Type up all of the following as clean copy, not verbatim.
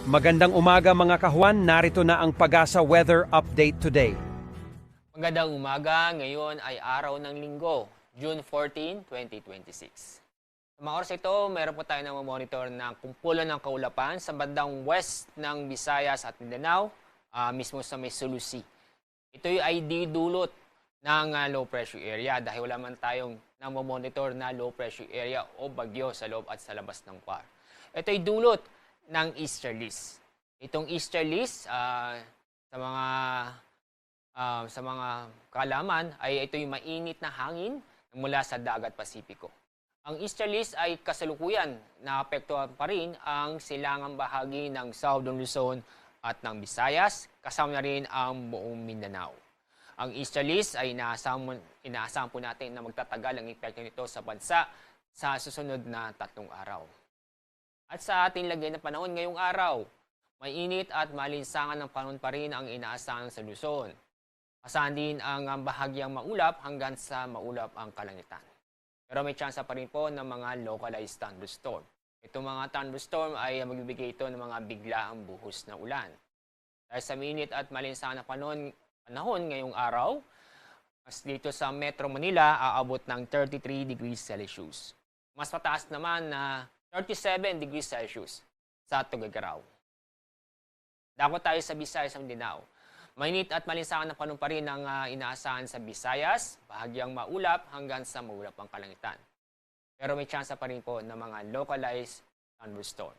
Magandang umaga mga kahuan, narito na ang Pag-asa Weather Update today. Magandang umaga, ngayon ay araw ng Linggo, June 14, 2026. Sa mga oras ito, meron po tayo na monitor ng kumpulan ng kaulapan sa bandang west ng Visayas at Mindanao, mismo sa may Sulusi. Ito ay didulot ng low pressure area dahil wala man tayong namomonitor na low pressure area o bagyo sa loob at sa labas ng PAR. Ito ay dulot ng easterlies. Itong easterlies sa mga kaalaman ay ito yung mainit na hangin mula sa dagat Pasipiko. Ang easterlies ay kasalukuyan naapektuhan pa rin ang silangang bahagi ng Southern Luzon at ng Visayas, kasama na rin ang buong Mindanao. Ang easterlies ay inaasahan po natin na magtatagal ang epekto nito sa bansa sa susunod na 3 araw. At sa ating lagay na panahon ngayong araw, mainit at malinsangan ng panahon pa rin ang inaasahan sa Luzon. Asahan din ang bahagyang maulap hanggang sa maulap ang kalangitan. Pero may tsansa pa rin po ng mga localized thunderstorm. Itong mga thunderstorm ay magbibigay ito ng mga biglaang buhos na ulan. Dahil sa mainit at malinsangan na panahon ngayong araw, mas dito sa Metro Manila aabot ng 33 degrees Celsius. Mas mataas naman na 37 degrees Celsius sa Tuguegarao. Dako tayo sa Visayas at Mindanao. Mainit at malinsangan na panahon pa rin ang inaasahan sa Visayas, bahagyang maulap hanggang sa maulap ang kalangitan. Pero may tsansa pa rin po ng mga localized thunderstorm.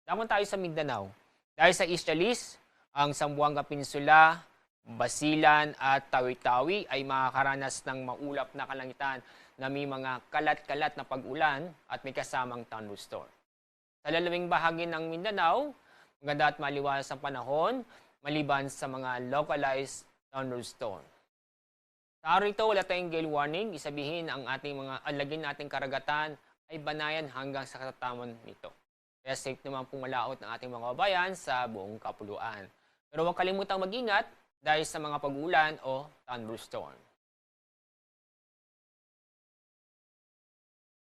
Dako tayo sa Mindanao. Dahil sa easterlies, ang Zamboanga Peninsula, Basilan at Tawi-Tawi ay makakaranas ng maulap na kalangitan na may mga kalat-kalat na pag-ulan at may kasamang thunderstorm. Sa lalawing bahagi ng Mindanao, maganda at maliwalas ang panahon maliban sa mga localized thunderstorm. Sa araw ito, wala tayong gale warning. Isabihin ang laging nating karagatan ay banayan hanggang sa katatamon nito. Kaya safe naman pong malaot ng ating mga kabayan sa buong kapuluan. Pero huwag kalimutang mag-ingat dahil sa mga pag-ulan o thunderstorm.